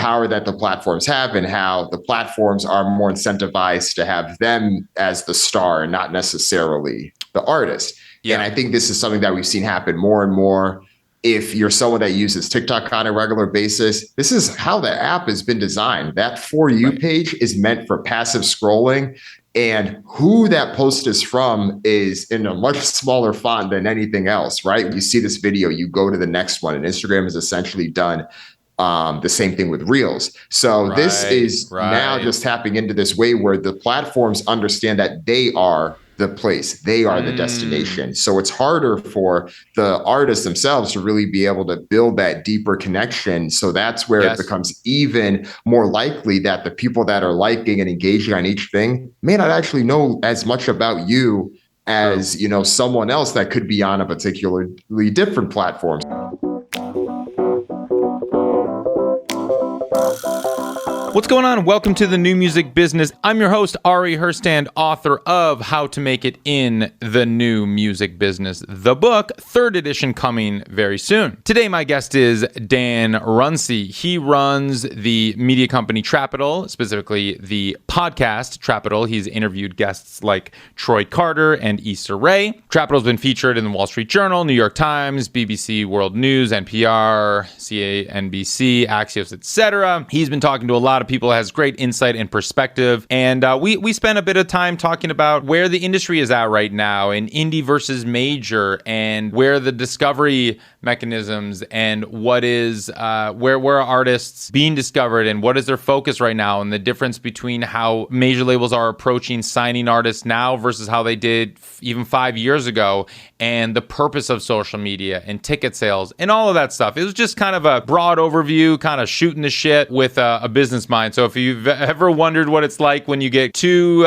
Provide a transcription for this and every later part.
power that the platforms have and how the platforms are more incentivized to have them as the star, not necessarily the artist. Yeah. And I think this is something that we've seen happen more and more. If you're someone that uses TikTok on a regular basis, this is how the app has been designed. That For You page is meant for passive scrolling. And who that post is from is in a much smaller font than anything else, right? You see this video, you go to the next one, and Instagram has essentially done the same thing with Reels. So this is now just tapping into this way where the platforms understand that they are the place, they are the destination. So it's harder for the artists themselves to really be able to build that deeper connection. So that's where it becomes even more likely that the people that are liking and engaging on each thing may not actually know as much about you as, you know, someone else that could be on a particularly different platform. What's going on? Welcome to the New Music Business. I'm your host, Ari Herstand, author of How to Make It in the New Music Business, the book, 3rd edition coming very soon. Today, my guest is Dan Runcie. He runs the media company Trapital, specifically the podcast Trapital. He's interviewed guests like Troy Carter and Issa Rae. Trapital's been featured in the Wall Street Journal, New York Times, BBC World News, NPR, CNBC, Axios, etc. He's been talking to a lot of people, has great insight and perspective. And we spent a bit of time talking about where the industry is at right now in indie versus major, and where the discovery mechanisms and what is where are artists being discovered and what is their focus right now, and the difference between how major labels are approaching signing artists now versus how they did even 5 years ago, and the purpose of social media and ticket sales and all of that stuff. It was just kind of a broad overview, kind of shooting the shit with a business mind. So if you've ever wondered what it's like when you get two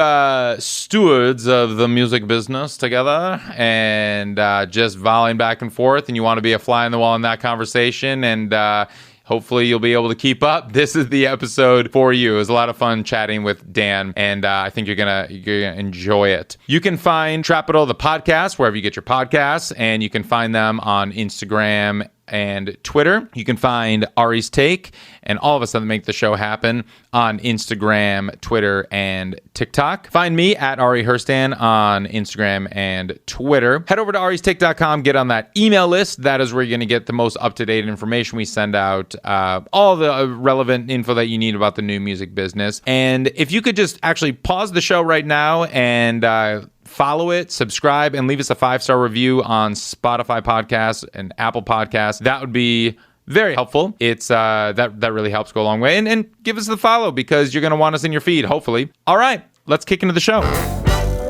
stewards of the music business together and just volleying back and forth, and you want to be a fly on the wall in that conversation, and hopefully you'll be able to keep up, this is the episode for you. It was a lot of fun chatting with Dan, and I think you're gonna enjoy it. You can find Trapital, the podcast, wherever you get your podcasts, and you can find them on Instagram and Twitter. You can find Ari's Take and all of us that make the show happen on Instagram, Twitter, and TikTok. Find me at Ari Herstand on Instagram and Twitter. Head over to aristake.com, get on that email list. That is where you're going to get the most up-to-date information. We send out all the relevant info that you need about the new music business. And if you could just actually pause the show right now and follow it, subscribe, and leave us a 5-star review on Spotify podcasts and Apple podcasts. That would be very helpful. It's that really helps go a long way. And give us the follow, because you're going to want us in your feed, hopefully. All right, let's kick into the show.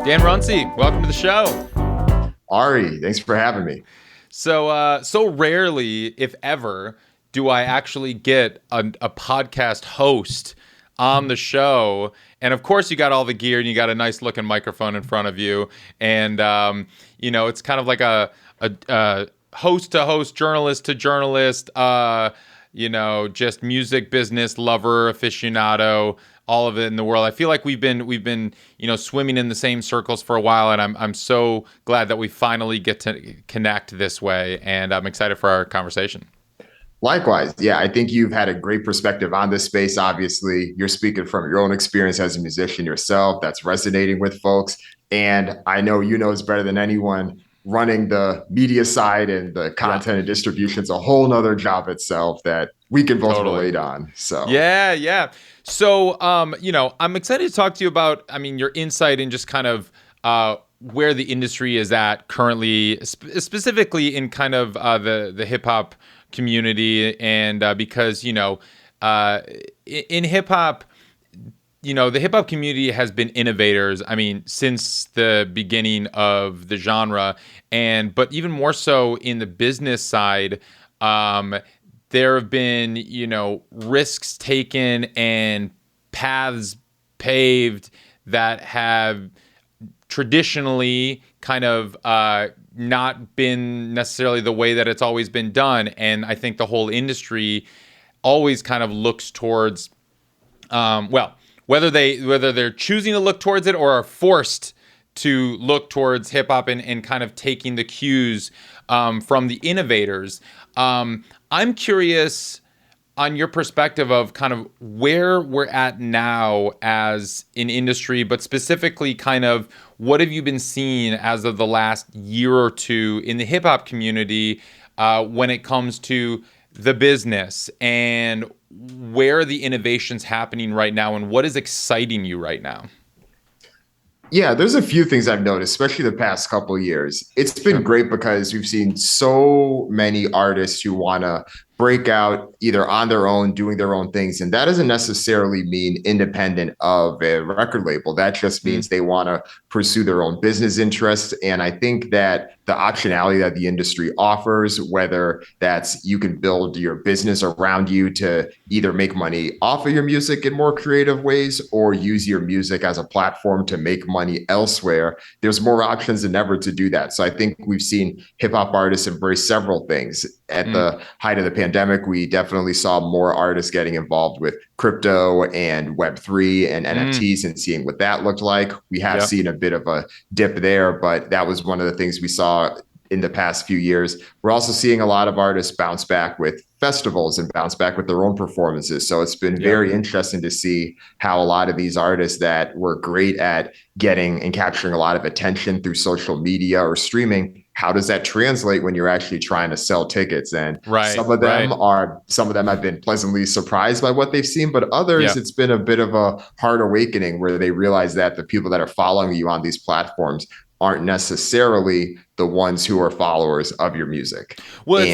Dan Runcie, welcome to the show. Ari, thanks for having me. So rarely, if ever, do I actually get a podcast host on the show. And of course you got all the gear and you got a nice looking microphone in front of you. And, it's kind of like a host to host, journalist to journalist, just music business lover, aficionado, all of it in the world. I feel like we've been, swimming in the same circles for a while. And I'm so glad that we finally get to connect this way. And I'm excited for our conversation. Likewise. Yeah, I think you've had a great perspective on this space. Obviously, you're speaking from your own experience as a musician yourself. That's resonating with folks. And I know you know it's better than anyone. Running the media side and the content and distribution is a whole nother job itself that we can both relate on. So yeah. So I'm excited to talk to you about, your insight and just kind of where the industry is at currently, specifically in kind of the hip hop community, and because in hip hop, the hip hop community has been innovators. Since the beginning of the genre, but even more so in the business side, there have been risks taken and paths paved that have traditionally kind of not been necessarily the way that it's always been done. And I think the whole industry always kind of looks towards, whether they're choosing to look towards it or are forced to look towards hip hop and kind of taking the cues from the innovators. I'm curious, on your perspective of kind of where we're at now as an industry, but specifically kind of what have you been seeing as of the last year or two in the hip hop community when it comes to the business, and where are the innovations happening right now, and what is exciting you right now? Yeah, there's a few things I've noticed, especially the past couple of years. It's been great because we've seen so many artists who want to break out either on their own, doing their own things. And that doesn't necessarily mean independent of a record label. That just means they want to pursue their own business interests. And I think that the optionality that the industry offers, whether that's you can build your business around you to either make money off of your music in more creative ways or use your music as a platform to make money elsewhere, there's more options than ever to do that. So I think we've seen hip hop artists embrace several things. At the height of the pandemic, we definitely saw more artists getting involved with crypto and Web3 and NFTs and seeing what that looked like. We have seen a bit of a dip there, but that was one of the things we saw in the past few years. We're also seeing a lot of artists bounce back with festivals and bounce back with their own performances. So it's been very interesting to see how a lot of these artists that were great at getting and capturing a lot of attention through social media or streaming, how does that translate when you're actually trying to sell tickets? And some of them have been pleasantly surprised by what they've seen, but others, it's been a bit of a hard awakening where they realize that the people that are following you on these platforms aren't necessarily the ones who are followers of your music. Well,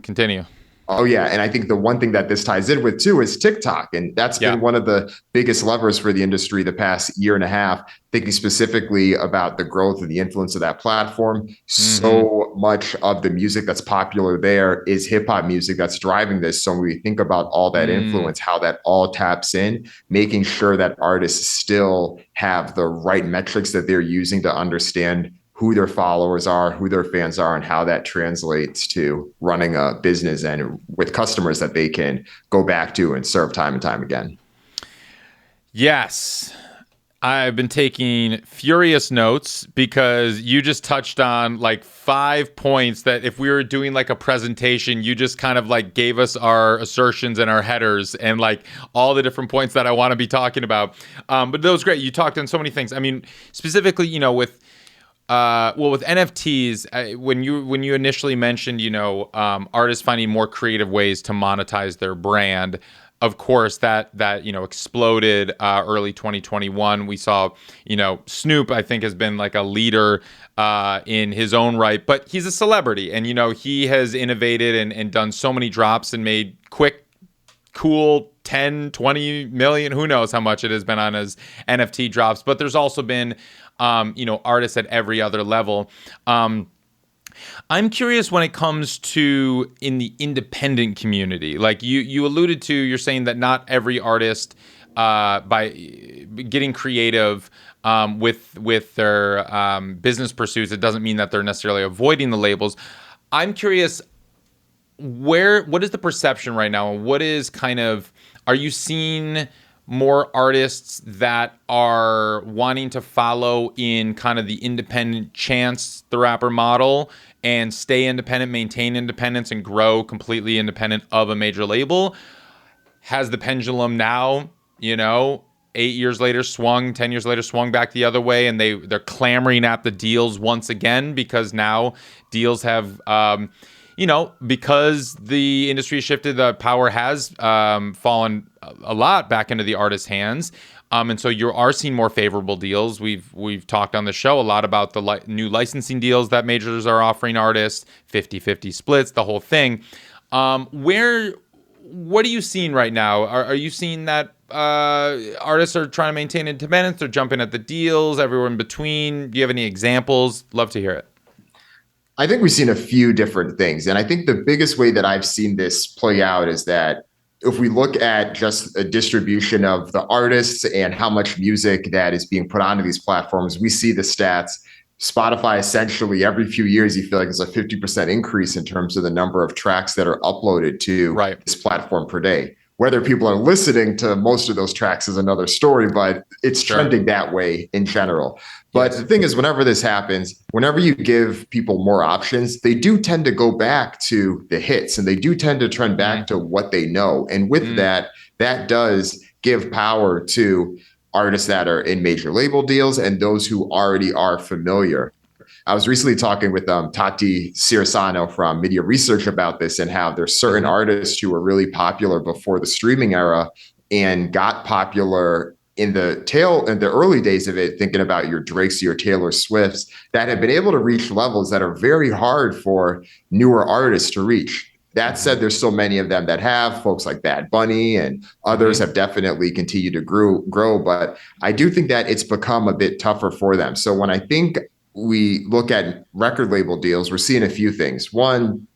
continue. Oh, yeah. And I think the one thing that this ties in with, too, is TikTok. And that's been one of the biggest levers for the industry the past year and a half, thinking specifically about the growth and the influence of that platform. So much of the music that's popular there is hip hop music that's driving this. So when we think about all that influence, how that all taps in, making sure that artists still have the right metrics that they're using to understand who their followers are, who their fans are, and how that translates to running a business and with customers that they can go back to and serve time and time again. Yes. I've been taking furious notes because you just touched on like 5 points that if we were doing like a presentation, you just kind of like gave us our assertions and our headers and like all the different points that I want to be talking about. But that was great. You talked on so many things. I mean, specifically, with NFTs, when you initially mentioned, artists finding more creative ways to monetize their brand, of course, that exploded early 2021. We saw, Snoop, I think, has been like a leader in his own right, but he's a celebrity, and he has innovated and done so many drops and made quick, cool 10, 20 million, who knows how much it has been on his NFT drops. But there's also been artists at every other level. I'm curious when it comes to in the independent community, like you alluded to, you're saying that not every artist, by getting creative with their business pursuits, it doesn't mean that they're necessarily avoiding the labels. I'm curious, what is the perception right now? What is are you seeing more artists that are wanting to follow in kind of the independent Chance the Rapper model and stay independent, maintain independence, and grow completely independent of a major label? Has the pendulum now, 8 years later swung, 10 years later swung back the other way, and they're clamoring at the deals once again because now deals have because the industry shifted, the power has fallen a lot back into the artist's hands. And so you are seeing more favorable deals. We've talked on the show a lot about the new licensing deals that majors are offering artists, 50-50 splits, the whole thing. What are you seeing right now? Are you seeing that artists are trying to maintain independence? They're jumping at the deals, everywhere in between? Do you have any examples? Love to hear it. I think we've seen a few different things. And I think the biggest way that I've seen this play out is that if we look at just a distribution of the artists and how much music that is being put onto these platforms, we see the stats. Spotify, essentially every few years, you feel like there's a 50% increase in terms of the number of tracks that are uploaded to this platform per day. Whether people are listening to most of those tracks is another story, but it's trending that way in general. But the thing is, whenever this happens, whenever you give people more options, they do tend to go back to the hits, and they do tend to trend back to what they know. And with that does give power to artists that are in major label deals and those who already are familiar. I was recently talking with Tati Cirisano from Media Research about this, and how there's certain artists who were really popular before the streaming era and got popular in the early days of it, thinking about your Drakes, your Taylor Swifts, that have been able to reach levels that are very hard for newer artists to reach. That said, there's so many of them that have. Folks like Bad Bunny and others have definitely continued to grow, but I do think that it's become a bit tougher for them. So when I think we look at record label deals, we're seeing a few things. One,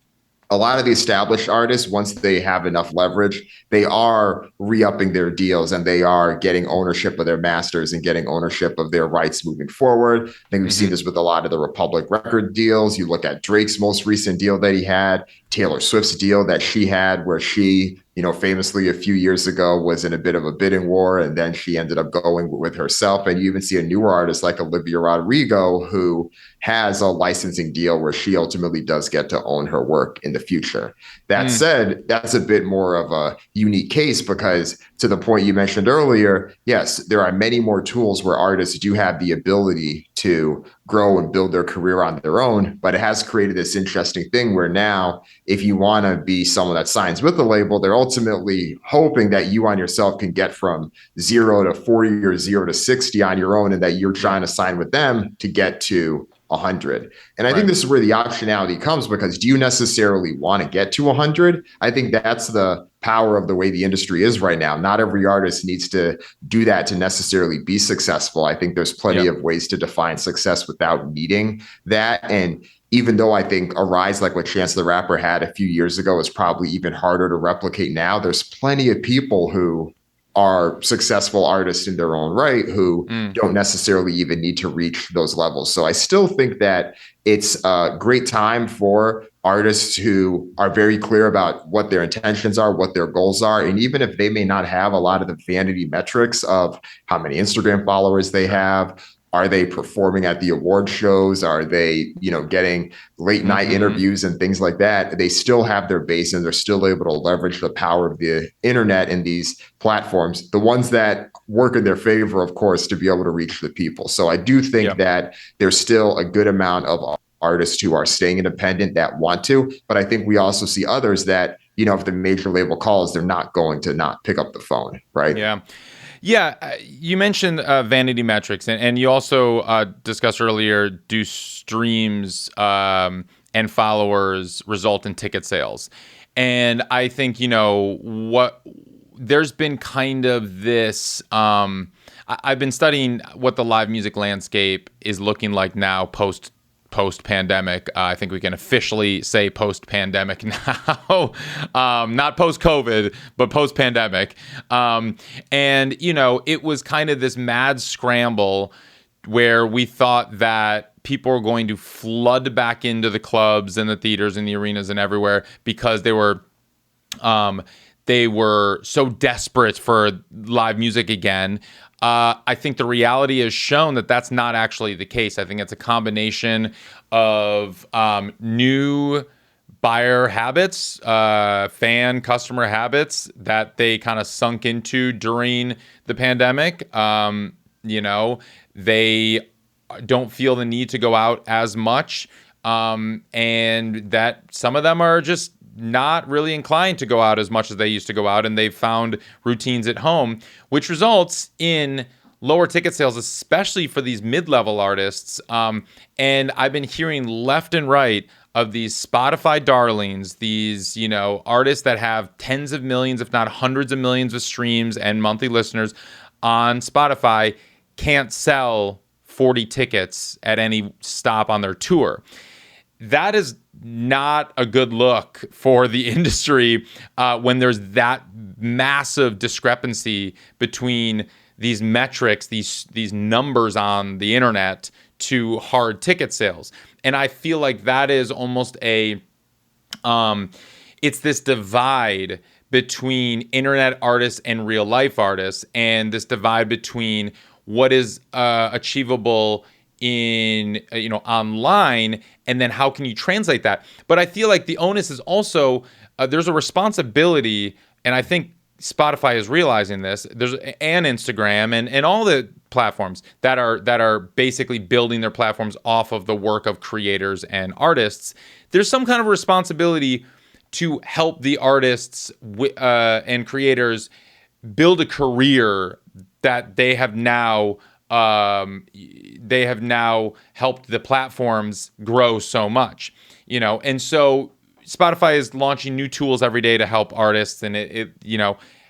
a lot of the established artists, once they have enough leverage, they are re-upping their deals, and they are getting ownership of their masters and getting ownership of their rights moving forward. I think we've seen this with a lot of the Republic record deals. You look at Drake's most recent deal that he had, Taylor Swift's deal that she had, where she, famously a few years ago was in a bit of a bidding war, and then she ended up going with herself. And you even see a newer artist like Olivia Rodrigo, who has a licensing deal where she ultimately does get to own her work in the future. That said, that's a bit more of a unique case, because to the point you mentioned earlier, yes, there are many more tools where artists do have the ability to grow and build their career on their own. But it has created this interesting thing where now, if you want to be someone that signs with the label, they're ultimately hoping that you on yourself can get from 0 to 40 or 0 to 60 on your own, and that you're trying to sign with them to get to 100. And I think this is where the optionality comes, because do you necessarily want to get to 100? I think that's the power of the way the industry is right now. Not every artist needs to do that to necessarily be successful. I think there's plenty of ways to define success without needing that. And even though I think a rise like what Chance the Rapper had a few years ago is probably even harder to replicate now, there's plenty of people who are successful artists in their own right who don't necessarily even need to reach those levels. So I still think that it's a great time for artists who are very clear about what their intentions are, what their goals are. And even if they may not have a lot of the vanity metrics of how many Instagram followers they have, are they performing at the award shows? Are they, getting late night interviews and things like that? They still have their base, and they're still able to leverage the power of the internet and these platforms, the ones that work in their favor, of course, to be able to reach the people. So I do think that there's still a good amount of artists who are staying independent that want to, but I think we also see others that, if the major label calls, they're not going to not pick up the phone, right? Yeah. Yeah, you mentioned vanity metrics, and you also discussed earlier, do streams and followers result in ticket sales? And I think, there's been kind of this, I've been studying what the live music landscape is looking like now post-pandemic. I think we can officially say post-pandemic now, not post-COVID, but post-pandemic. And, it was kind of this mad scramble where we thought that people were going to flood back into the clubs and the theaters and the arenas and everywhere because they were so desperate for live music again. I think the reality has shown that that's not actually the case. I think it's a combination of new buyer habits, customer habits that they kind of sunk into during the pandemic. They don't feel the need to go out as much, and that some of them are just not really inclined to go out as much as they used to go out, and they've found routines at home, which results in lower ticket sales, especially for these mid-level artists. And I've been hearing left and right of these Spotify darlings, these, artists that have tens of millions, if not hundreds of millions of streams and monthly listeners on Spotify, can't sell 40 tickets at any stop on their tour. That is not a good look for the industry when there's that massive discrepancy between these metrics, these numbers on the internet to hard ticket sales. And I feel like that is almost it's this divide between internet artists and real life artists, and this divide between what is achievable in online, and then how can you translate that. But I feel like the onus is also there's a responsibility, and I think Spotify is realizing this. There's and Instagram and all the platforms that are basically building their platforms off of the work of creators and artists. There's some kind of responsibility to help the artists and creators build a career that they have now helped the platforms grow so much, and so Spotify is launching new tools every day to help artists and it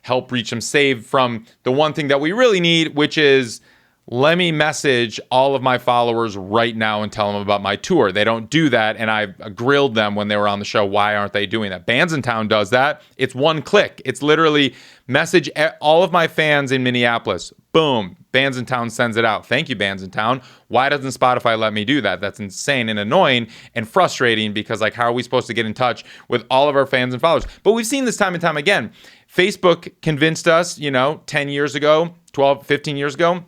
help reach them, save from the one thing that we really need, which is let me message all of my followers right now and tell them about my tour. They don't do that, and I grilled them when they were on the show. Why aren't they doing that? Bandsintown does that. It's one click. It's literally message all of my fans in Minneapolis. Boom. Bandsintown sends it out. Thank you, Bandsintown. Why doesn't Spotify let me do that? That's insane and annoying and frustrating because, like, how are we supposed to get in touch with all of our fans and followers? But we've seen this time and time again. Facebook convinced us, 10 years ago, 12, 15 years ago,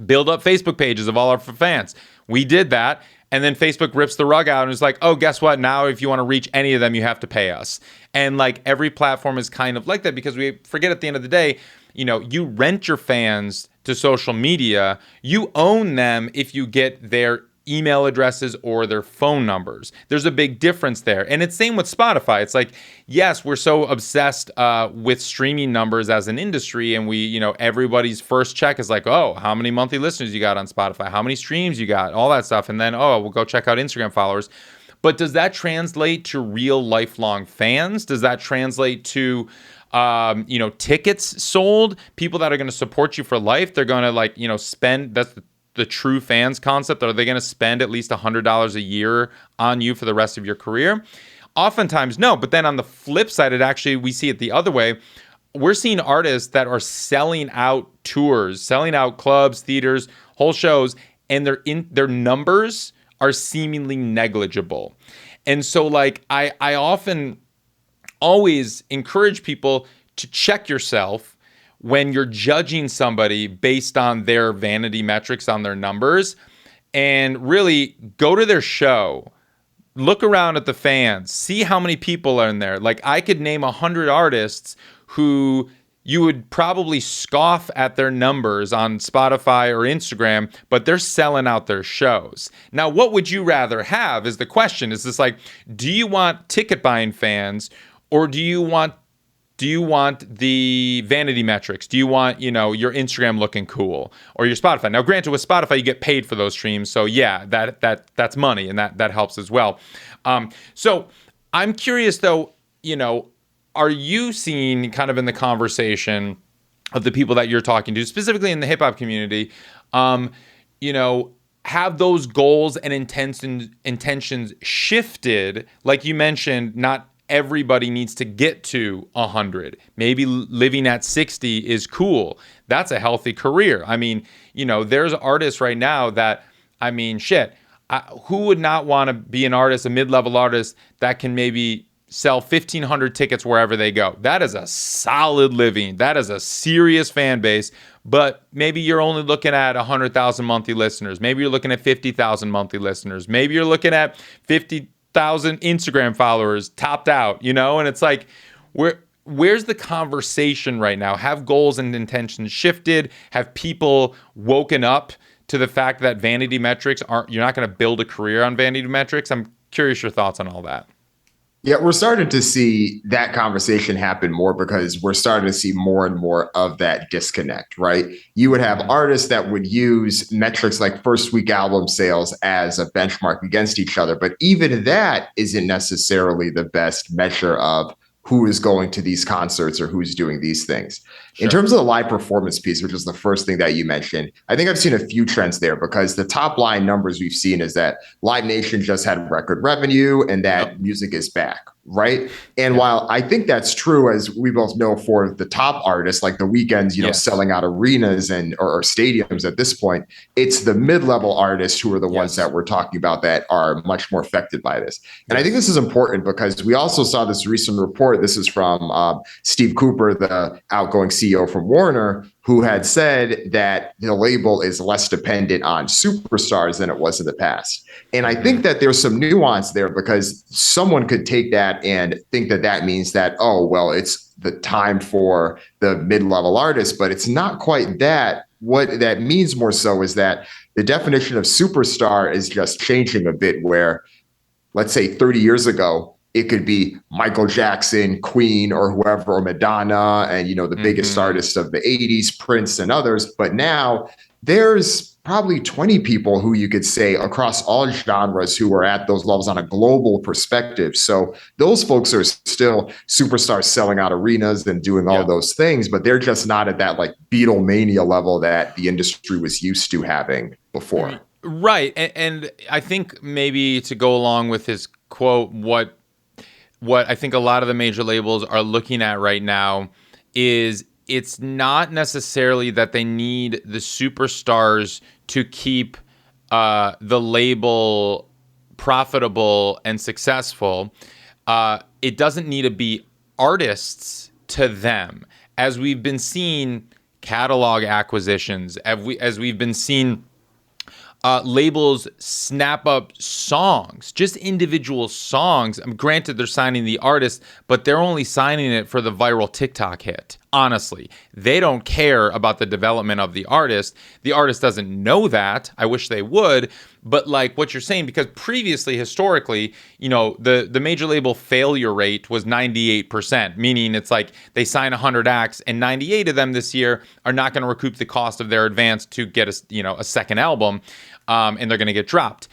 build up Facebook pages of all our fans. We did that. And then Facebook rips the rug out and is like, oh, guess what? Now, if you want to reach any of them, you have to pay us. And like every platform is kind of like that because we forget at the end of the day, you rent your fans to social media. You own them if you get their email addresses or their phone numbers. There's a big difference there. And it's same with Spotify. It's like, yes, we're so obsessed with streaming numbers as an industry. And we, everybody's first check is like, oh, how many monthly listeners you got on Spotify? How many streams you got? All that stuff. And then, oh, we'll go check out Instagram followers. But does that translate to real lifelong fans? Does that translate to tickets sold? People that are going to support you for life? They're going to spend, that's the true fans concept. Are they going to spend at least $100 a year on you for the rest of your career? Oftentimes, no. But then on the flip side, we see it the other way. We're seeing artists that are selling out tours, selling out clubs, theaters, whole shows, and their numbers are seemingly negligible. And so I often always encourage people to check yourself when you're judging somebody based on their vanity metrics, on their numbers, and really go to their show, look around at the fans, see how many people are in there. Like I could name 100 artists who you would probably scoff at their numbers on Spotify or Instagram, but they're selling out their shows. Now, what would you rather have is the question. Is this like, do you want ticket buying fans or do you want the vanity metrics? Do you want, your Instagram looking cool or your Spotify? Now, granted, with Spotify, you get paid for those streams. So yeah, that's money and that helps as well. So I'm curious though, are you seeing kind of in the conversation of the people that you're talking to, specifically in the hip hop community, have those goals and intentions shifted? Like you mentioned, not everybody needs to get to 100. Maybe living at 60 is cool. That's a healthy career. I mean, there's artists right now that, who would not want to be an artist, a mid-level artist that can maybe sell 1,500 tickets wherever they go? That is a solid living. That is a serious fan base. But maybe you're only looking at 100,000 monthly listeners. Maybe you're looking at 50,000 monthly listeners. Maybe you're looking at 50,000 Instagram followers topped out, and it's like, where's the conversation right now? Have goals and intentions shifted? Have people woken up to the fact that vanity metrics you're not going to build a career on vanity metrics? I'm curious your thoughts on all that. Yeah, we're starting to see that conversation happen more because we're starting to see more and more of that disconnect, right? You would have artists that would use metrics like first week album sales as a benchmark against each other, but even that isn't necessarily the best measure of who is going to these concerts or who's doing these things. Sure. In terms of the live performance piece, which is the first thing that you mentioned, I think I've seen a few trends there because the top line numbers we've seen is that Live Nation just had record revenue and that music is back, right? And while I think that's true, as we both know, for the top artists, like The Weeknd's, selling out arenas or stadiums at this point, it's the mid-level artists who are the ones that we're talking about that are much more affected by this. And I think this is important because we also saw this recent report. This is from Steve Cooper, the outgoing CEO from Warner, who had said that the label is less dependent on superstars than it was in the past. And I think that there's some nuance there because someone could take that and think that that means that, oh, well, it's the time for the mid-level artists, but it's not quite that. What that means more so is that the definition of superstar is just changing a bit, where, let's say 30 years ago, it could be Michael Jackson, Queen, or whoever, or Madonna, and, the biggest artists of the 80s, Prince and others. But now there's probably 20 people who you could say across all genres who are at those levels on a global perspective. So those folks are still superstars selling out arenas and doing all those things, but they're just not at that like Beatlemania level that the industry was used to having before. Right. And I think maybe to go along with his quote, what I think a lot of the major labels are looking at right now is it's not necessarily that they need the superstars to keep the label profitable and successful. It doesn't need to be artists to them. As we've been seeing catalog acquisitions, as we've been seeing labels snap up songs, just individual songs. Granted, they're signing the artist, but they're only signing it for the viral TikTok hit. Honestly, they don't care about the development of the artist. The artist doesn't know that. I wish they would. But like what you're saying, because previously, historically, the major label failure rate was 98%, meaning it's like they sign 100 acts and 98 of them this year are not going to recoup the cost of their advance to get a second album, and they're going to get dropped.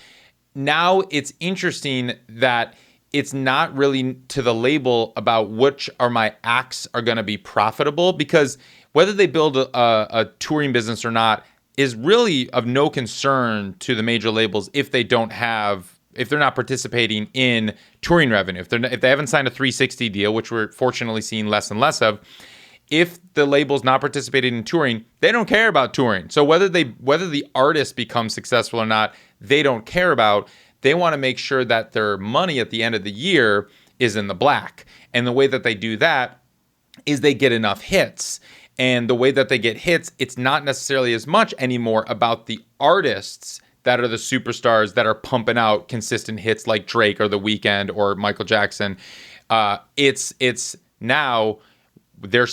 Now it's interesting that it's not really to the label about which are my acts are going to be profitable, because whether they build a touring business or not is really of no concern to the major labels if they're not participating in touring revenue. If they haven't signed a 360 deal, which we're fortunately seeing less and less of, if the label's not participating in touring, they don't care about touring. So whether the artist becomes successful or not, they don't care about. They want to make sure that their money at the end of the year is in the black. And the way that they do that is they get enough hits. And the way that they get hits, it's not necessarily as much anymore about the artists that are the superstars that are pumping out consistent hits like Drake or The Weeknd or Michael Jackson. It's now they're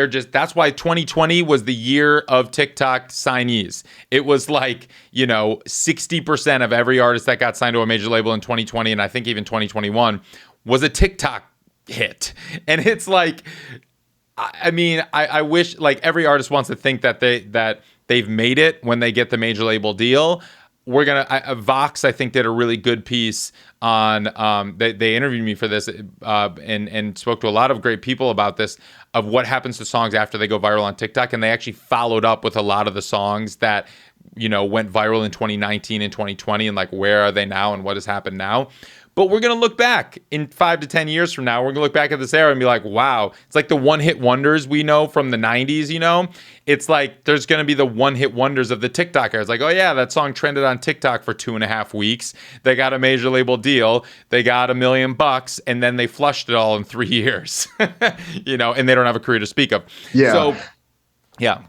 just, that's why 2020 was the year of TikTok signees. It was like, 60% of every artist that got signed to a major label in 2020, and I think even 2021, was a TikTok hit. And it's like, I wish, like, every artist wants to think that they've made it when they get the major label deal. Vox, I think, did a really good piece on, they interviewed me for this and spoke to a lot of great people about this, of what happens to songs after they go viral on TikTok. And they actually followed up with a lot of the songs that, went viral in 2019 and 2020, and like, where are they now and what has happened now? But we're going to look back in 5 to 10 years from now. We're going to look back at this era and be like, wow, it's like the one-hit wonders we know from the 90s, It's like there's going to be the one-hit wonders of the TikTok era. It's like, oh, yeah, that song trended on TikTok for 2.5 weeks. They got a major label deal. They got $1 million, and then they flushed it all in 3 years, and they don't have a career to speak of. Yeah. So, yeah.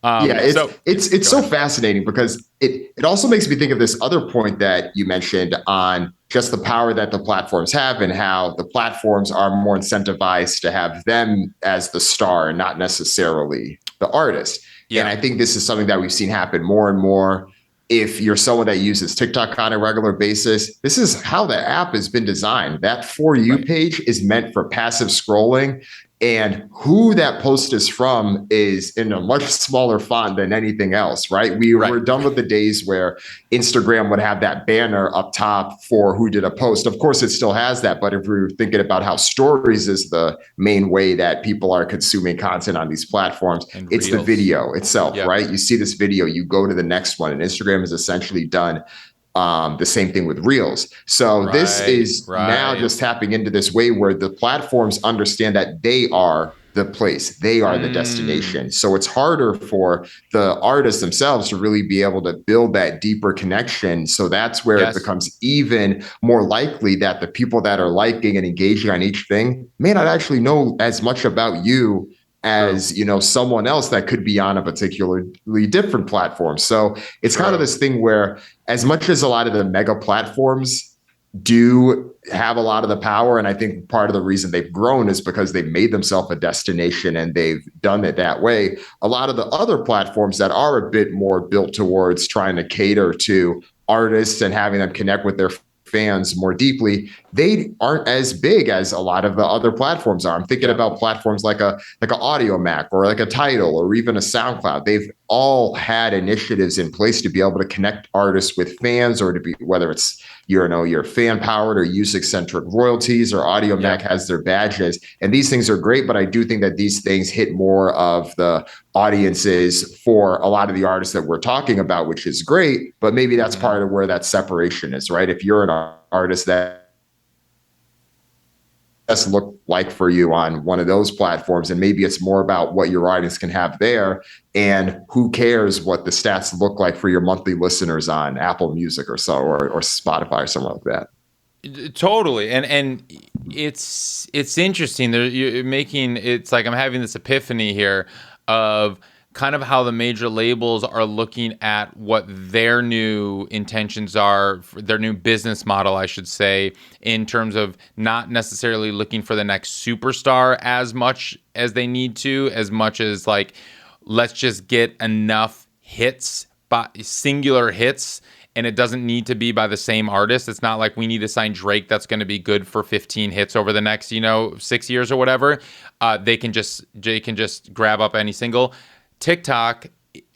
It's so fascinating because it also makes me think of this other point that you mentioned on just the power that the platforms have and how the platforms are more incentivized to have them as the star and not necessarily the artist. Yeah. And I think this is something that we've seen happen more and more. If you're someone that uses TikTok on a regular basis, this is how the app has been designed. That For You page is meant for passive scrolling. And who that post is from is in a much smaller font than anything else, right? We're done with the days where Instagram would have that banner up top for who did a post. Of course, it still has that. But if we're thinking about how stories is the main way that people are consuming content on these platforms, and it's Reels. The video itself, right? You see this video, you go to the next one, and Instagram is essentially done The same thing with Reels. So this is now just tapping into this way where the platforms understand that they are the place, they are the destination. So it's harder for the artists themselves to really be able to build that deeper connection. So that's where it becomes even more likely that the people that are liking and engaging on each thing may not actually know as much about you as someone else that could be on a particularly different platform. So it's kind of this thing where, as much as a lot of the mega platforms do have a lot of the power, and I think part of the reason they've grown is because they've made themselves a destination and they've done it that way, a lot of the other platforms that are a bit more built towards trying to cater to artists and having them connect with their fans more deeply, they aren't as big as a lot of the other platforms are. I'm thinking about platforms like an Audio Mac or like a Tidal or even a SoundCloud. They've all had initiatives in place to be able to connect artists with fans, or to be, whether it's your fan powered or music centric royalties, or Audio Mac has their badges. And these things are great, but I do think that these things hit more of the audiences for a lot of the artists that we're talking about, which is great. But maybe that's part of where that separation is, right? If you're an artist that doesn't look like for you on one of those platforms, and maybe it's more about what your audience can have there, and who cares what the stats look like for your monthly listeners on Apple Music or so, or Spotify or somewhere like that. Totally. And it's interesting. You're making, it's like I'm having this epiphany here of kind of how the major labels are looking at what their new intentions are, their new business model, I should say, in terms of not necessarily looking for the next superstar as much as they need to, as much as like, let's just get enough hits, singular hits, and it doesn't need to be by the same artist. It's not like we need to sign Drake that's going to be good for 15 hits over the next, 6 years or whatever. They can just grab up any single. TikTok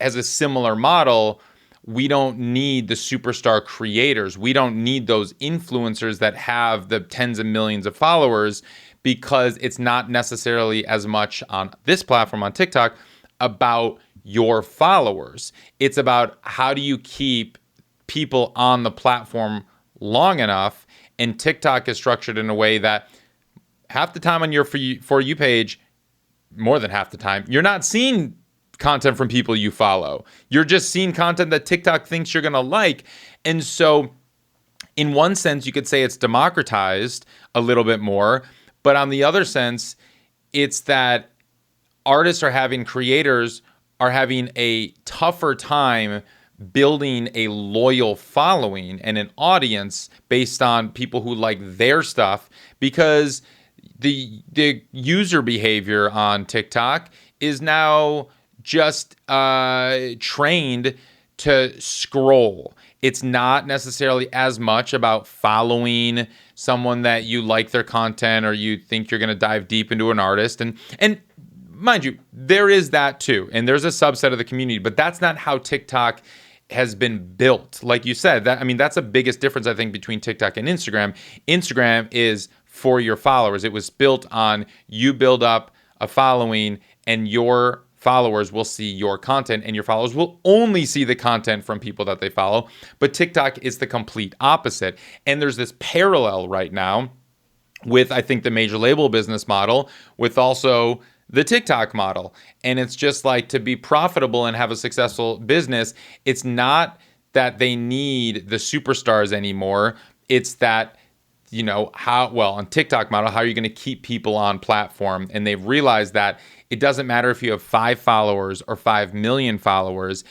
has a similar model. We don't need the superstar creators. We don't need those influencers that have the tens of millions of followers, because it's not necessarily as much on this platform, on TikTok, about your followers. It's about how do you keep people on the platform long enough. And TikTok is structured in a way that half the time on your For You page, more than half the time, you're not seeing content from people you follow. You're just seeing content that TikTok thinks you're going to like. And so in one sense, you could say it's democratized a little bit more. But on the other sense, it's that creators are having a tougher time building a loyal following and an audience based on people who like their stuff, because the user behavior on TikTok is now just trained to scroll. It's not necessarily as much about following someone that you like their content or you think you're going to dive deep into an artist. And mind you, there is that too. And there's a subset of the community, but that's not how TikTok has been built. Like you said, that's the biggest difference, I think, between TikTok and Instagram. Instagram is for your followers. It was built on you build up a following and your followers will see your content, and your followers will only see the content from people that they follow. But TikTok is the complete opposite. And there's this parallel right now with, I think, the major label business model with also the TikTok model. And it's just like, to be profitable and have a successful business, it's not that they need the superstars anymore. It's that, on TikTok model, how are you going to keep people on platform? And they've realized that it doesn't matter if you have 5 followers or 5 million followers.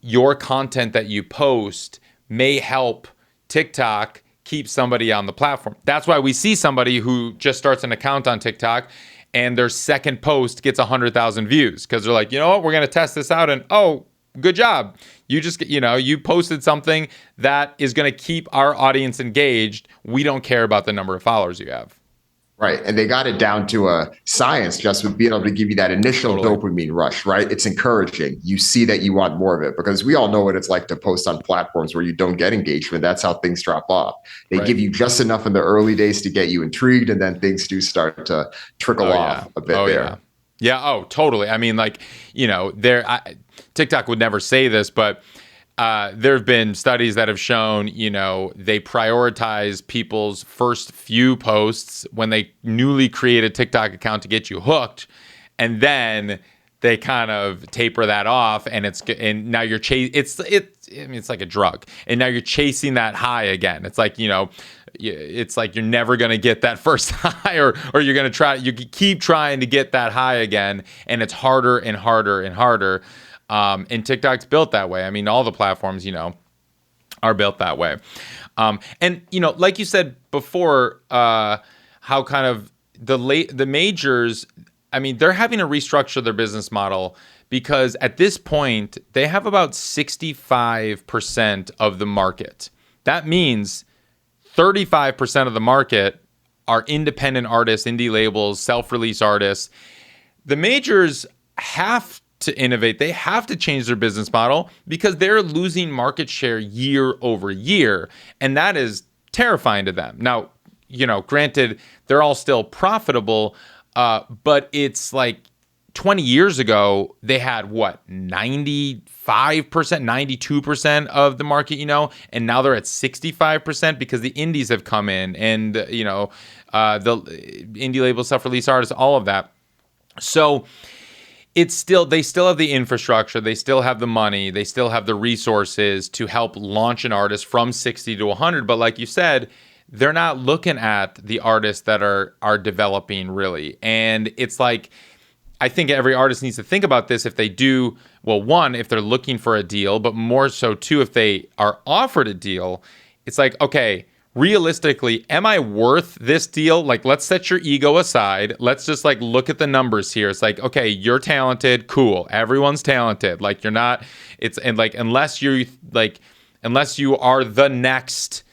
Your content that you post may help TikTok keep somebody on the platform. That's why we see somebody who just starts an account on TikTok and their second post gets 100,000 views, because they're like, you know what, we're going to test this out, and good job. You just, you posted something that is going to keep our audience engaged. We don't care about the number of followers you have. Right. And they got it down to a science, just with being able to give you that initial dopamine rush, right? It's encouraging. You see that you want more of it, because we all know what it's like to post on platforms where you don't get engagement. That's how things drop off. They give you just enough in the early days to get you intrigued, and then things do start to trickle off a bit there. Yeah. Oh, totally. I mean, TikTok would never say this, but there have been studies that have shown, they prioritize people's first few posts when they newly create a TikTok account to get you hooked, and then they kind of taper that off, and now you're it's like a drug, and now you're chasing that high again. It's like, it's like you're never going to get that first high, or you're going to you keep trying to get that high again, and it's harder and harder and harder. And TikTok's built that way. I mean, all the platforms, are built that way. And, like you said before, how kind of the majors, I mean, they're having to restructure their business model, because at this point they have about 65% of the market. That means 35% of the market are independent artists, indie labels, self-release artists. The majors have to innovate. They have to change their business model, because they're losing market share year over year. And that is terrifying to them. Now, granted, they're all still profitable, but it's like 20 years ago, they had 95%, 92% of the market, and now they're at 65% because the indies have come in, and, the indie label, self-release artists, all of that. So they still have the infrastructure, they still have the money, they still have the resources to help launch an artist from 60 to 100. But like you said, they're not looking at the artists that are developing, really. And it's like, I think every artist needs to think about this if they do, well, one, if they're looking for a deal, but more so too, if they are offered a deal, it's like, okay, realistically, am I worth this deal? Like, let's set your ego aside. Let's just look at the numbers here. It's like, okay, you're talented. Cool. Everyone's talented. Like, you're not, unless you are the next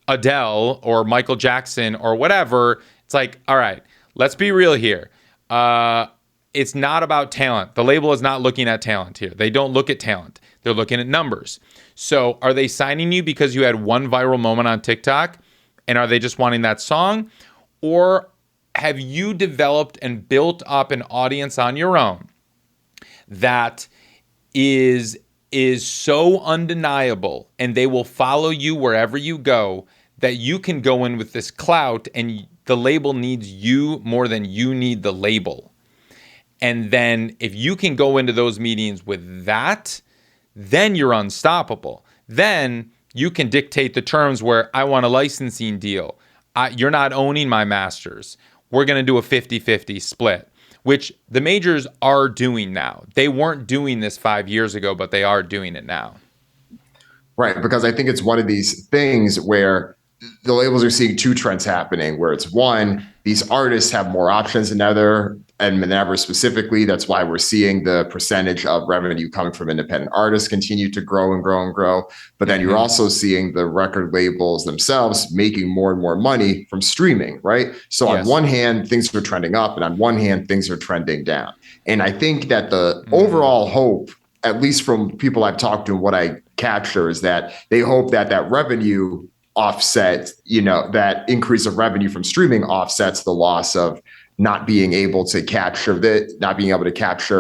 Adele or Michael Jackson or whatever, it's like, all right, let's be real here. It's not about talent. The label is not looking at talent here. They don't look at talent. They're looking at numbers. So are they signing you because you had one viral moment on TikTok? And are they just wanting that song? Or have you developed and built up an audience on your own that is so undeniable, and they will follow you wherever you go, that you can go in with this clout, and the label needs you more than you need the label? And then if you can go into those meetings with that, then you're unstoppable. Then you can dictate the terms where I want a licensing deal. You're not owning my masters. We're going to do a 50-50 split, which the majors are doing now. They weren't doing this 5 years ago, but they are doing it now. Right, because I think it's one of these things where the labels are seeing two trends happening, where it's one, these artists have more options than ever, specifically. That's why we're seeing the percentage of revenue coming from independent artists continue to grow and grow and grow. But then you're also seeing the record labels themselves making more and more money from streaming, right? So on one hand, things are trending up, and on one hand, things are trending down. And I think that the overall hope, at least from people I've talked to and what I capture, is that they hope that that revenue offset, that increase of revenue from streaming offsets the loss of not being able to capture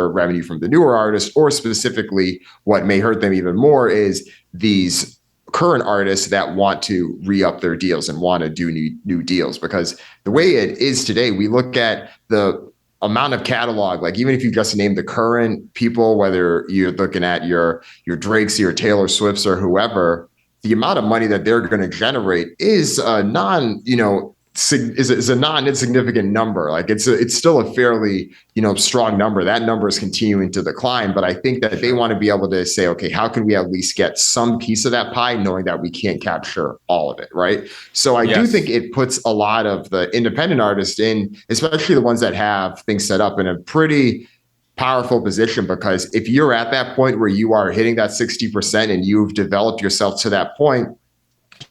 revenue from the newer artists, or specifically what may hurt them even more is these current artists that want to re-up their deals and want to do new deals. Because the way it is today, we look at the amount of catalog, like even if you just name the current people, whether you're looking at your Drakes, your Taylor Swifts, or whoever, the amount of money that they're going to generate is a non-insignificant number. Like it's still a fairly, strong number. That number is continuing to decline, but I think that they want to be able to say, okay, how can we at least get some piece of that pie, knowing that we can't capture all of it, right? So I do think it puts a lot of the independent artists in, especially the ones that have things set up, in a pretty powerful position, because if you're at that point where you are hitting that 60% and you've developed yourself to that point,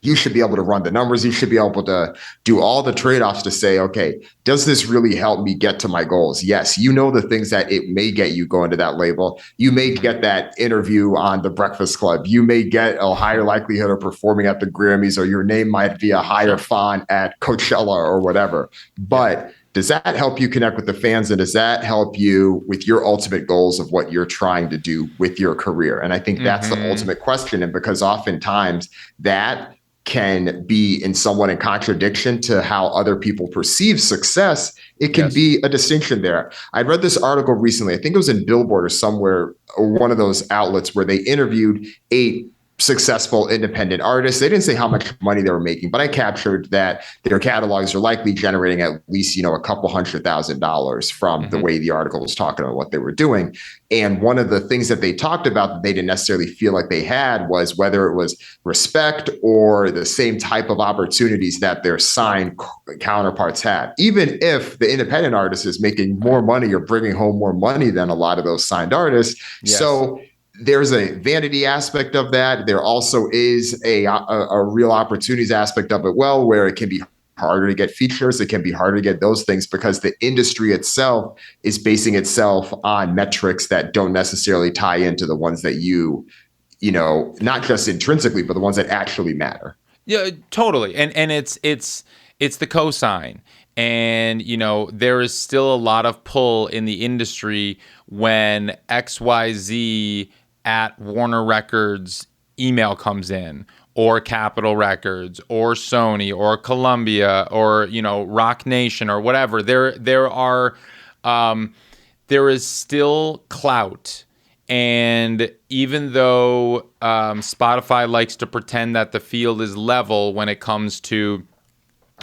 you should be able to run the numbers. You should be able to do all the trade-offs to say, okay, does this really help me get to my goals? Yes, the things that it may get you going to that label. You may get that interview on The Breakfast Club. You may get a higher likelihood of performing at the Grammys, or your name might be a higher font at Coachella or whatever. But does that help you connect with the fans? And does that help you with your ultimate goals of what you're trying to do with your career? And I think that's the ultimate question. And because oftentimes that can be in somewhat in contradiction to how other people perceive success, it can be a distinction there. I read this article recently, I think it was in Billboard or somewhere, or one of those outlets, where they interviewed 8 successful independent artists. They didn't say how much money they were making, but I captured that their catalogs are likely generating at least, a couple $100,000 from the way the article was talking about what they were doing. And one of the things that they talked about that they didn't necessarily feel like they had was whether it was respect or the same type of opportunities that their signed counterparts had. Even if the independent artist is making more money or bringing home more money than a lot of those signed artists. Yes. So there's a vanity aspect of that. There also is a real opportunities aspect of it, where it can be harder to get features. It can be harder to get those things because the industry itself is basing itself on metrics that don't necessarily tie into the ones that not just intrinsically, but the ones that actually matter. Yeah, totally. And it's the cosign. And, there is still a lot of pull in the industry when XYZ at Warner Records email comes in, or Capitol Records, or Sony, or Columbia, or Rock Nation, or whatever. There is still clout, and even though Spotify likes to pretend that the field is level when it comes to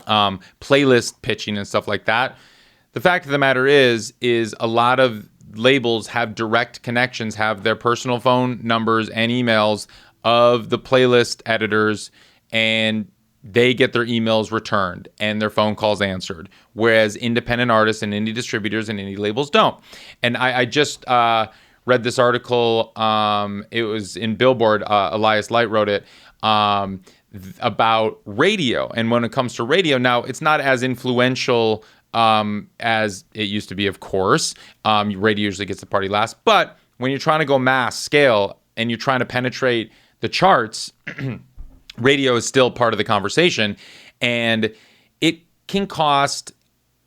playlist pitching and stuff like that, the fact of the matter is a lot of labels have direct connections, have their personal phone numbers and emails of the playlist editors, and they get their emails returned and their phone calls answered, whereas independent artists and indie distributors and indie labels don't. And I just read this article, it was in Billboard, Elias Light wrote it, about radio. And when it comes to radio, now it's not as influential as it used to be, of course. Radio usually gets the party last. But when you're trying to go mass scale and you're trying to penetrate the charts, radio is still part of the conversation. And it can cost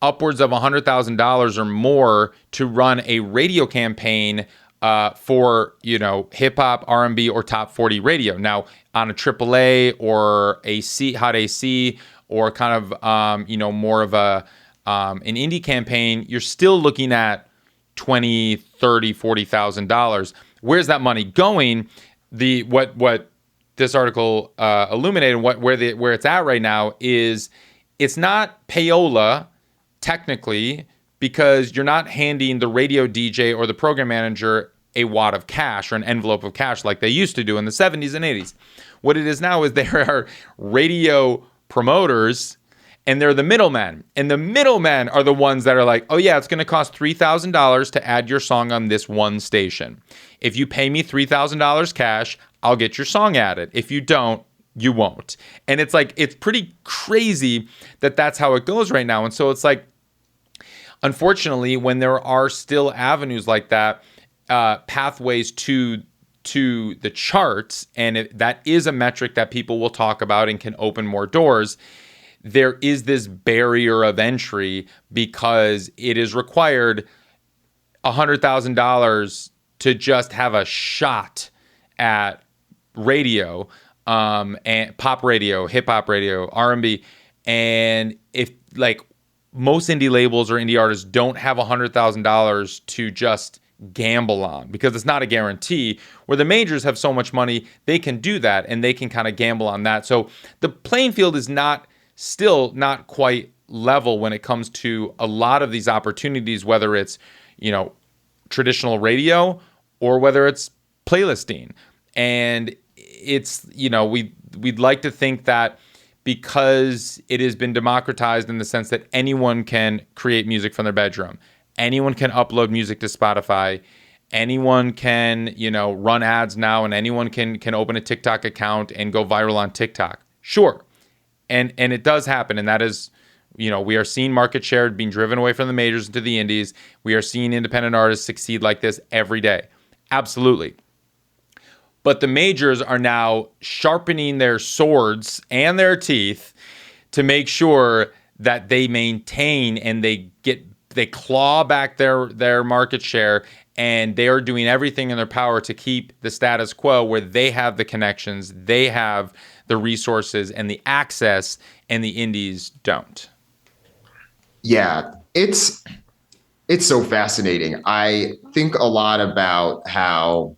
upwards of $100,000 or more to run a radio campaign for, hip hop, R&B, or top 40 radio. Now, on a AAA or hot AC, or kind of, more of an indie campaign, you're still looking at $20,000, $30,000, $40,000. Where's that money going? What this article illuminated, where it's at right now, is it's not payola technically, because you're not handing the radio DJ or the program manager a wad of cash or an envelope of cash like they used to do in the 70s and 80s. What it is now is there are radio promoters, and they're the middlemen. And the middlemen are the ones that are like, oh yeah, it's going to cost $3,000 to add your song on this one station. If you pay me $3,000 cash, I'll get your song added. If you don't, you won't. And it's like, it's pretty crazy that that's how it goes right now. And so it's like, unfortunately, when there are still avenues like that, pathways to the charts, and that is a metric that people will talk about and can open more doors, there is this barrier of entry because it is required $100,000 to just have a shot at radio, and pop radio, hip hop radio, R&B. And if most indie labels or indie artists don't have $100,000 to just gamble on, because it's not a guarantee, where the majors have so much money, they can do that and they can kind of gamble on that. So the playing field is still not quite level when it comes to a lot of these opportunities, whether it's, traditional radio or whether it's playlisting. And it's, we'd like to think that because it has been democratized in the sense that anyone can create music from their bedroom, anyone can upload music to Spotify, anyone can, run ads now, and anyone can open a TikTok account and go viral on TikTok. Sure. And it does happen. And that is, we are seeing market share being driven away from the majors into the indies. We are seeing independent artists succeed like this every day. Absolutely. But the majors are now sharpening their swords and their teeth to make sure that they maintain, and they claw back their market share, and they are doing everything in their power to keep the status quo, where they have the connections, they have the resources and the access, and the indies don't. Yeah, it's so fascinating. I think a lot about how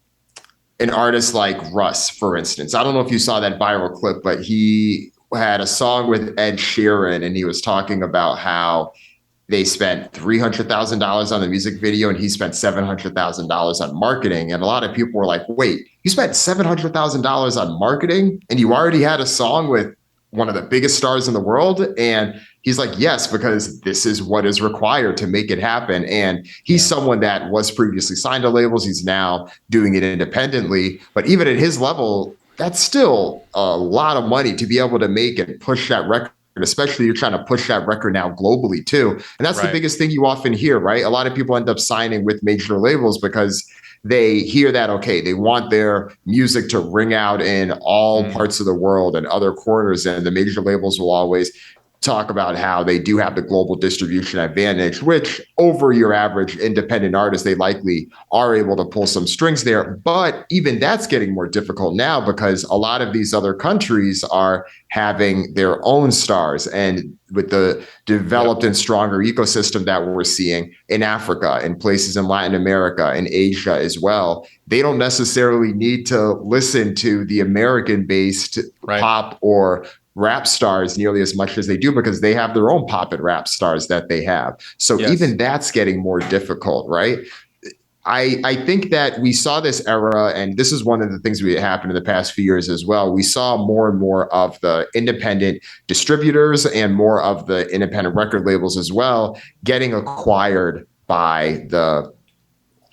an artist like Russ, for instance, I don't know if you saw that viral clip, but he had a song with Ed Sheeran, and he was talking about how they spent $300,000 on the music video and he spent $700,000 on marketing. And a lot of people were like, wait, you spent $700,000 on marketing and you already had a song with one of the biggest stars in the world? And he's like, yes, because this is what is required to make it happen. And he's someone that was previously signed to labels. He's now doing it independently. But even at his level, that's still a lot of money to be able to make and push that record, especially you're trying to push that record now globally too. And that's the biggest thing you often hear, right? A lot of people end up signing with major labels because they hear that, okay, they want their music to ring out in all parts of the world and other corners. And the major labels will always talk about how they do have the global distribution advantage, which over your average independent artist, they likely are able to pull some strings there. But even that's getting more difficult now because a lot of these other countries are having their own stars. And with the developed and stronger ecosystem that we're seeing in Africa, in places in Latin America, in Asia as well, they don't necessarily need to listen to the American-based pop or rap stars nearly as much as they do because they have their own pop and rap stars that they have. So even that's getting more difficult, right? I think that we saw this era, and this is one of the things that happened in the past few years as well. We saw more and more of the independent distributors and more of the independent record labels as well getting acquired by the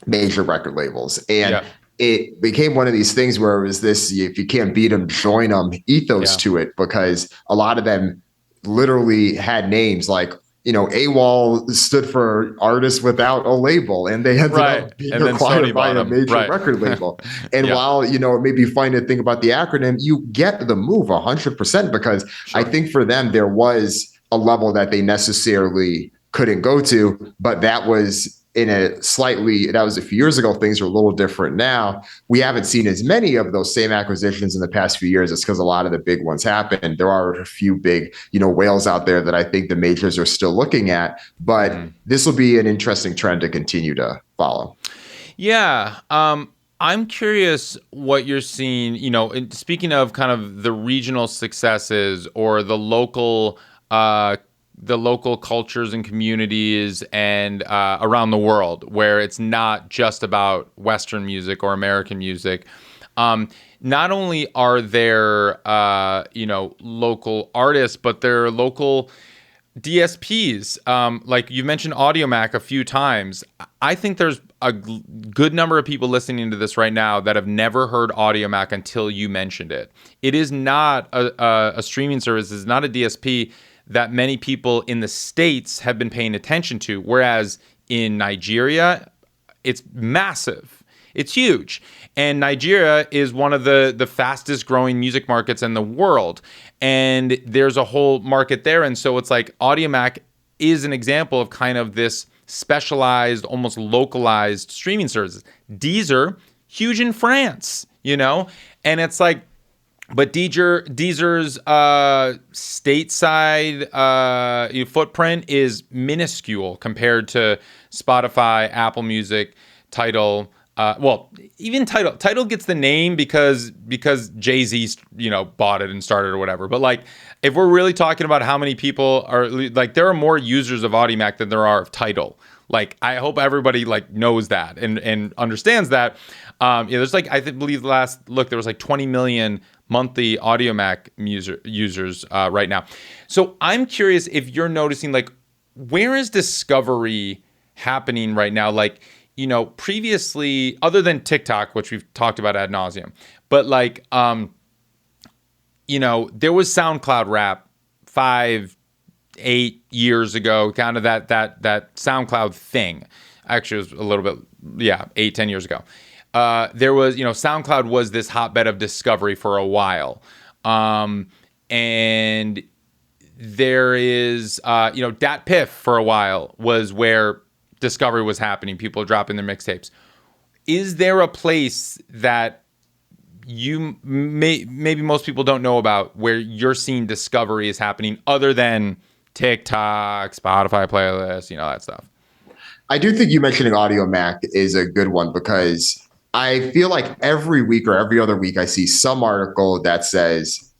major record labels. And it became one of these things where it was this, if you can't beat them, join them ethos to it, because a lot of them literally had names like, you know, AWOL stood for Artists Without a Label, and they ended up being acquired by a major record label. And while, you know, it may be fun to think about the acronym, you get the move 100% because I think for them, there was a level that they necessarily couldn't go to, but that was that was a few years ago. Things are a little different now. We haven't seen as many of those same acquisitions in the past few years. It's because a lot of the big ones happened. There are a few big, you know, whales out there that I think the majors are still looking at, but this will be an interesting trend to continue to follow. Yeah. I'm curious what you're seeing, you know, speaking of kind of the regional successes or the local cultures and communities and around the world, where it's not just about Western music or American music. Not only are there, local artists, but there are local DSPs. Like you mentioned Audiomack a few times. I think there's a good number of people listening to this right now that have never heard Audiomack until you mentioned it. It is not a streaming service. It's not a DSP that many people in the States have been paying attention to, whereas in Nigeria, it's massive. It's huge. And Nigeria is one of the fastest growing music markets in the world. And there's a whole market there. And so it's like Audiomack is an example of kind of this specialized, almost localized streaming services. Deezer, huge in France, you know? And it's like, but Deezer's stateside footprint is minuscule compared to Spotify, Apple Music, Tidal. Even Tidal. Tidal gets the name because Jay-Z, bought it and started or whatever. But like, if we're really talking about how many people are like, there are more users of Audiomack than there are of Tidal. Like, I hope everybody like knows that and understands that. There's like, I believe last look, there was like 20 million monthly Audiomack users right now. So I'm curious if you're noticing, like, where is discovery happening right now? Like, previously, other than TikTok, which we've talked about ad nauseum, but like, there was SoundCloud rap 5-8 years ago, kind of that SoundCloud thing. Actually, it was a little bit, 8-10 years ago. There was, SoundCloud was this hotbed of discovery for a while. And there is, Dat Piff for a while was where discovery was happening. People are dropping their mixtapes. Is there a place that you maybe most people don't know about where you're seeing discovery is happening other than TikTok, Spotify playlists, that stuff? I do think you mentioning Audio Mac is a good one because I feel like every week or every other week I see some article that says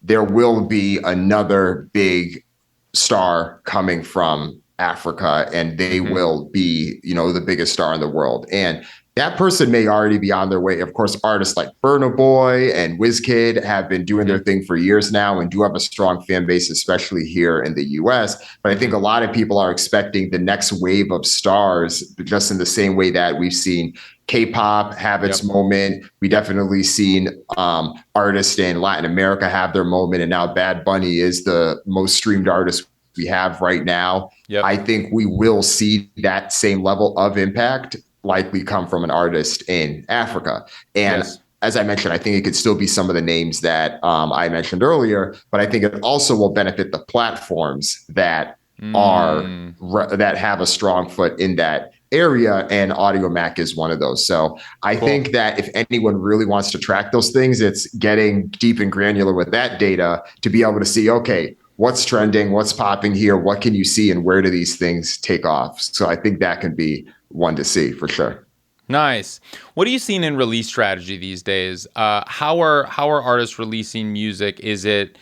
there will be another big star coming from Africa and they will be, the biggest star in the world. And that person may already be on their way. Of course, artists like Burna Boy and WizKid have been doing their thing for years now and do have a strong fan base, especially here in the US. But I think a lot of people are expecting the next wave of stars, just in the same way that we've seen K-pop have its moment. We definitely seen artists in Latin America have their moment. And now Bad Bunny is the most streamed artist we have right now. I think we will see that same level of impact likely come from an artist in Africa. And as I mentioned, I think it could still be some of the names that I mentioned earlier, but I think it also will benefit the platforms that that have a strong foot in that area, and Audio Mac is one of those. So I think that if anyone really wants to track those things, it's getting deep and granular with that data to be able to see, okay, what's trending, what's popping here, what can you see, and where do these things take off? So I think that can be one to see for sure. Nice. What are you seeing in release strategy these days? How are artists releasing music? Is it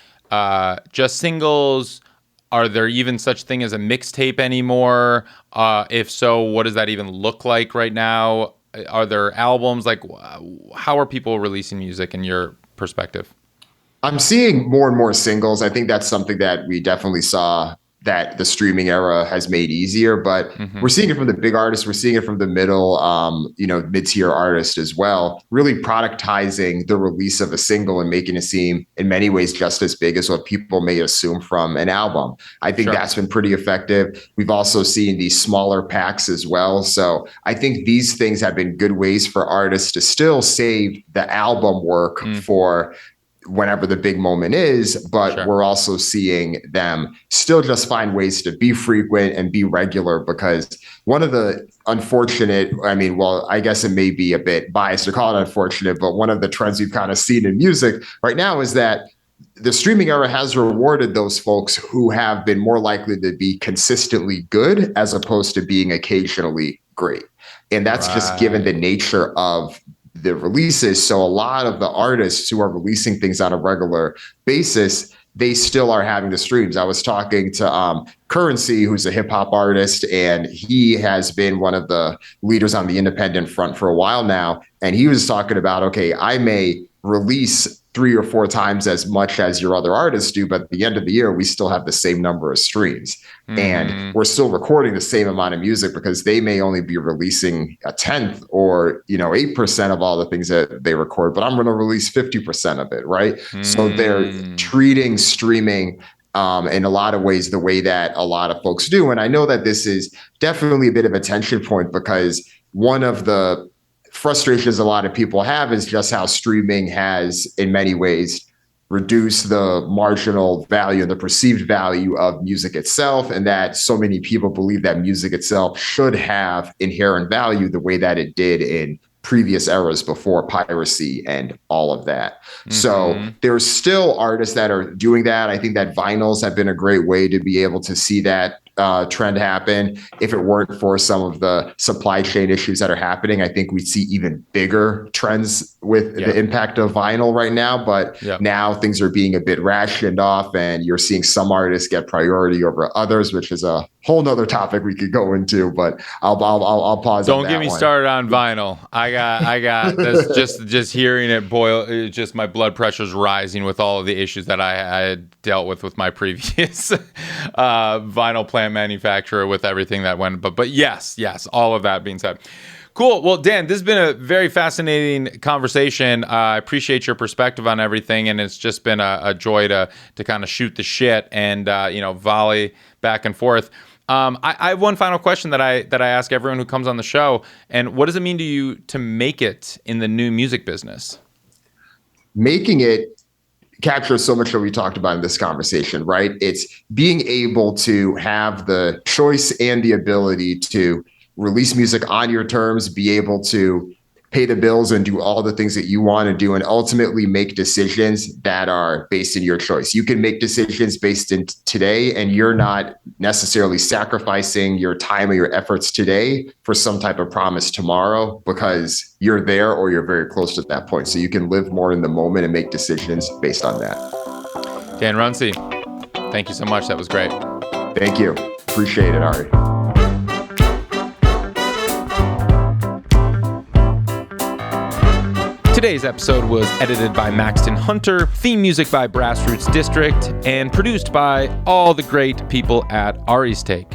just singles? Are there even such thing as a mixtape anymore? If so, what does that even look like right now? Are there albums? Like, how are people releasing music in your perspective? I'm seeing more and more singles. I think that's something that we definitely saw that the streaming era has made easier, but we're seeing it from the big artists. We're seeing it from the middle, mid-tier artists as well, really productizing the release of a single and making it seem in many ways just as big as what people may assume from an album. I think that's been pretty effective. We've also seen these smaller packs as well. So I think these things have been good ways for artists to still save the album work for whenever the big moment is, but we're also seeing them still just find ways to be frequent and be regular, because one of the unfortunate, I guess it may be a bit biased to call it unfortunate, but one of the trends we've kind of seen in music right now is that the streaming era has rewarded those folks who have been more likely to be consistently good as opposed to being occasionally great. And that's just given the nature of the releases. So a lot of the artists who are releasing things on a regular basis, they still are having the streams. I was talking to Currency, who's a hip hop artist, and he has been one of the leaders on the independent front for a while now. And he was talking about, okay, I may release 3 or 4 times as much as your other artists do, but at the end of the year, we still have the same number of streams. And we're still recording the same amount of music because they may only be releasing a 10th or 8% of all the things that they record, but I'm going to release 50% of it, right? So they're treating streaming in a lot of ways the way that a lot of folks do. And I know that this is definitely a bit of a tension point, because one of the frustrations a lot of people have is just how streaming has in many ways reduced the marginal value and the perceived value of music itself, and that so many people believe that music itself should have inherent value the way that it did in previous eras before piracy and all of that. So there's still artists that are doing that. I think that vinyls have been a great way to be able to see that trend happen. If it weren't for some of the supply chain issues that are happening, I think we'd see even bigger trends with the impact of vinyl right now. But now things are being a bit rationed off, and you're seeing some artists get priority over others, which is a whole nother topic we could go into. But I'll pause. Don't get me started on vinyl. I got this. Just hearing it boil. Just my blood pressure's rising with all of the issues that I had dealt with my previous vinyl plant manufacturer, with everything that went. But yes, all of that being said. Cool. Well, Dan, this has been a very fascinating conversation. I appreciate your perspective on everything, and it's just been a joy to kind of shoot the shit and volley back and forth. I have one final question that I ask everyone who comes on the show, and what does it mean to you to make it in the new music business? Making it captures so much that we talked about in this conversation, right? It's being able to have the choice and the ability to release music on your terms, be able to pay the bills and do all the things that you want to do, and ultimately make decisions that are based in your choice. You can make decisions based in today, and you're not necessarily sacrificing your time or your efforts today for some type of promise tomorrow, because you're there or you're very close to that point. So you can live more in the moment and make decisions based on that. Dan Runcie, thank you so much. That was great. Thank you. Appreciate it, Ari. Today's episode was edited by Maxton Hunter, theme music by Grassroots District, and produced by all the great people at Ari's Take.